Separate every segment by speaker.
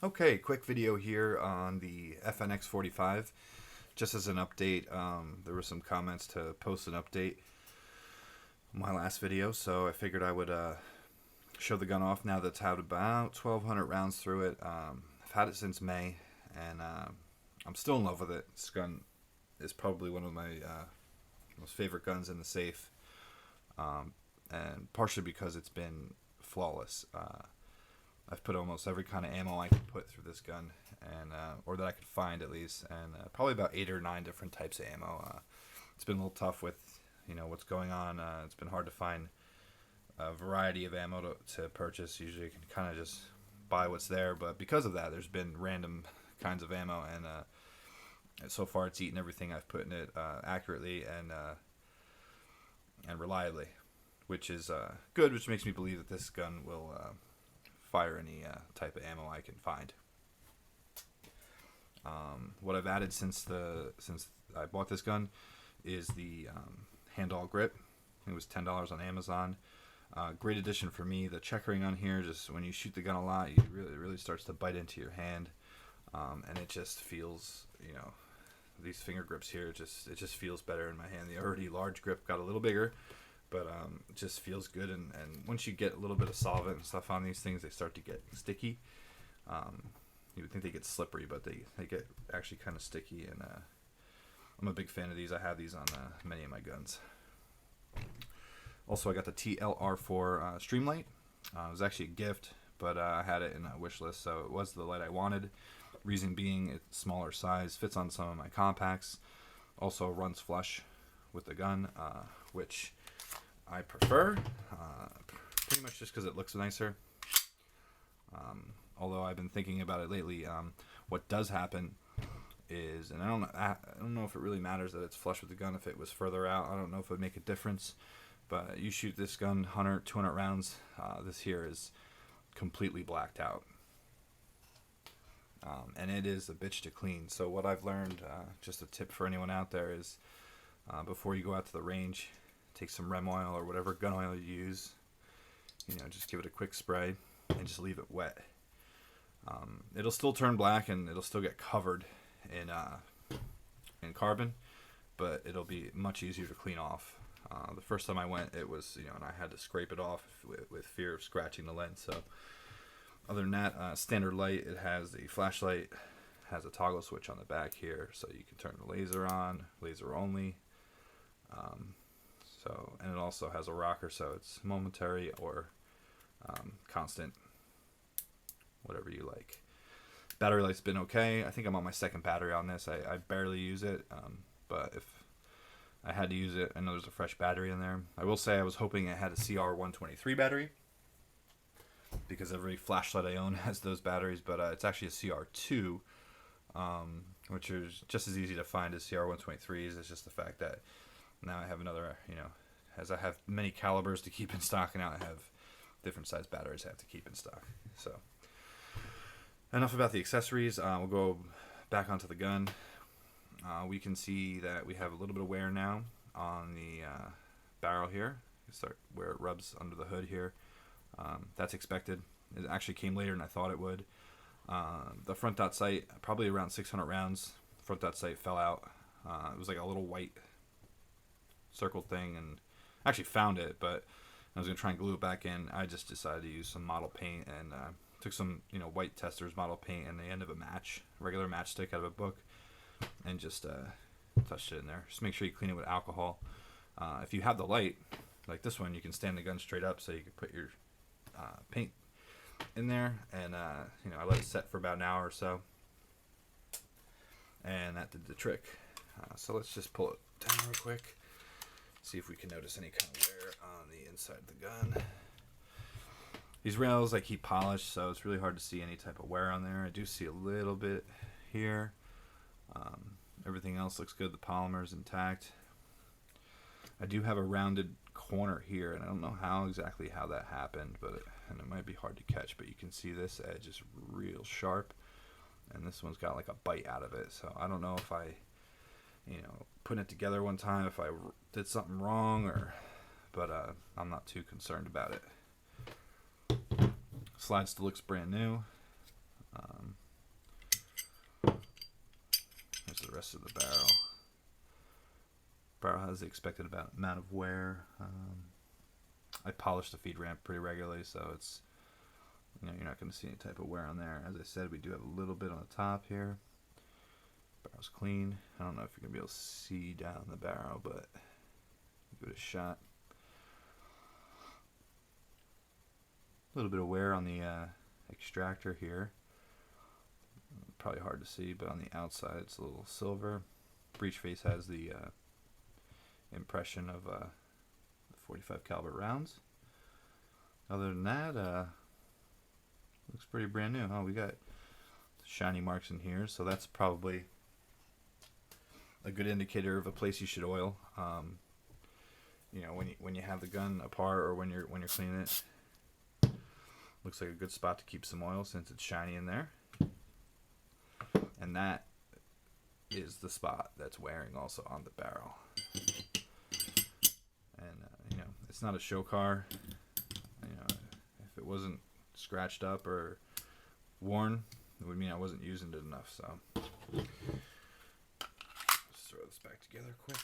Speaker 1: Okay, quick video here on the FNX 45. Just as an update, there were some comments to post an update on my last video, so I figured I would show the gun off now that's had about 1,200 rounds through it. I've had it since May, and I'm still in love with it. This gun is probably one of my most favorite guns in the safe, and partially because it's been flawless. I've put almost every kind of ammo I could put through this gun, and or that I could find at least, and probably about 8 or 9 different types of ammo. It's been a little tough with what's going on. It's been hard to find a variety of ammo to purchase. Usually you can kind of just buy what's there, but because of that, there's been random kinds of ammo, and so far it's eaten everything I've put in it accurately and reliably, which is good, which makes me believe that this gun will fire any type of ammo I can find. What I've added since I bought this gun is the handall grip. I think it was $10 on Amazon. Great addition for me. The checkering on here, just when you shoot the gun a lot, it really starts to bite into your hand, and it just feels, these finger grips here, it just feels better in my hand. The already large grip got a little bigger, but it just feels good, and once you get a little bit of solvent and stuff on these things, they start to get sticky. You would think they get slippery, but they get actually kind of sticky, and I'm a big fan of these. I have these on many of my guns. Also, I got the TLR-4 Streamlight. It was actually a gift, but I had it in a wish list, so it was the light I wanted. Reason being, it's smaller size, fits on some of my compacts, also runs flush with the gun, which I prefer, pretty much just because it looks nicer. Although I've been thinking about it lately, what does happen is, and I don't know if it really matters that it's flush with the gun. If it was further out, I don't know if it would make a difference. But you shoot this gun 100, 200 rounds, this here is completely blacked out. And it is a bitch to clean. So what I've learned, just a tip for anyone out there, is before you go out to the range, take some Rem oil or whatever gun oil you use, just give it a quick spray and just leave it wet. It'll still turn black and it'll still get covered in carbon, but it'll be much easier to clean off. The first time I went, it was, and I had to scrape it off with fear of scratching the lens. So other than that, standard light, it has the flashlight, has a toggle switch on the back here, so you can turn the laser on, laser only. And it also has a rocker, so it's momentary or constant, whatever you like. Battery life's been okay. I think I'm on my second battery on this. I barely use it, but if I had to use it, I know there's a fresh battery in there. I will say I was hoping it had a CR123 battery, because every flashlight I own has those batteries, but it's actually a CR2, which is just as easy to find as CR123s. It's just the fact that now I have another, as I have many calibers to keep in stock, and now I have different size batteries I have to keep in stock. So enough about the accessories. We'll go back onto the gun. We can see that we have a little bit of wear now on the barrel here. You start where it rubs under the hood here. That's expected. It actually came later than I thought it would. The front dot sight, probably around 600 rounds, front dot sight fell out. It was like a little white circle thing, and I actually found it, but I was going to try and glue it back in. I just decided to use some model paint, and took some white Testors model paint and the end of a regular matchstick out of a book, and just touched it in there. Just make sure you clean it with alcohol. If you have the light, like this one, you can stand the gun straight up, so you can put your paint in there, and I let it set for about an hour or so, and that did the trick. So let's just pull it down real quick, see if we can notice any kind of wear on the inside of the gun. These rails I keep polished, so it's really hard to see any type of wear on there. I do see a little bit here. Everything else looks good. The polymer's intact. I do have a rounded corner here, and I don't know exactly how that happened, and it might be hard to catch, but you can see this edge is real sharp, and this one's got like a bite out of it. So I don't know if I, putting it together one time, if I did something wrong, but I'm not too concerned about it. Slide still looks brand new. rest of the barrel. Barrel has the expected amount of wear. I polish the feed ramp pretty regularly, so it's, you know, you're not going to see any type of wear on there. As I said, we do have a little bit on the top here. Barrel's clean. I don't know if you're going to be able to see down the barrel, but give it a shot. A little bit of wear on the extractor here. Probably hard to see, but on the outside it's a little silver. Breech face has the impression of 45 caliber rounds. Other than that, looks pretty brand new. Oh, we got shiny marks in here, so that's probably a good indicator of a place you should oil. You know, when you have the gun apart or when you're cleaning it, looks like a good spot to keep some oil since it's shiny in there. And that is the spot that's wearing also on the barrel. And you know, it's not a show car. You know, if it wasn't scratched up or worn, it would mean I wasn't using it enough. So let's throw this back together quick.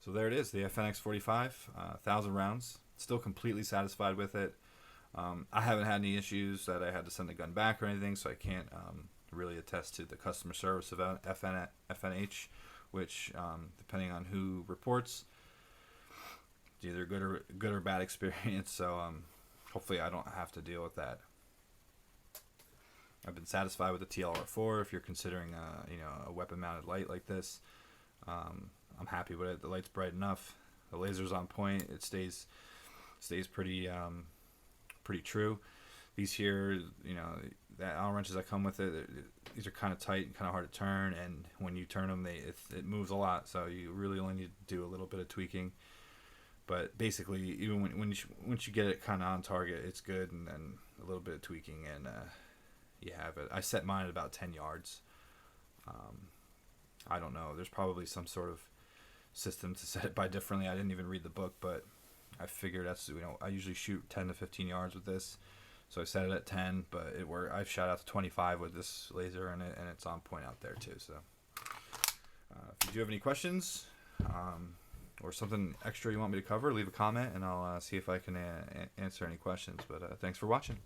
Speaker 1: So there it is, the FNX 45, 1,000 rounds. Still completely satisfied with it. I haven't had any issues that I had to send the gun back or anything, so I can't really attest to the customer service of FNH, which, depending on who reports, it's either good or bad experience. So hopefully I don't have to deal with that. I've been satisfied with the TLR-4. If you're considering you know, a weapon-mounted light like this, I'm happy with it. The light's bright enough. The laser's on point. It stays pretty pretty true. These here, you know, the Allen wrenches that come with it, these are kind of tight and kind of hard to turn, and when you turn them, it moves a lot. So you really only need to do a little bit of tweaking. But basically, even once you get it kind of on target, it's good, and then a little bit of tweaking, and you have it. I set mine at about 10 yards. I don't know. There's probably some sort of system to set it by differently. I didn't even read the book, but I figured that's, you know, I usually shoot 10 to 15 yards with this, so I set it at 10. But it worked. I've shot out to 25 with this laser, and it's on point out there too. So if you do have any questions or something extra you want me to cover, leave a comment, and I'll see if I can answer any questions. But thanks for watching.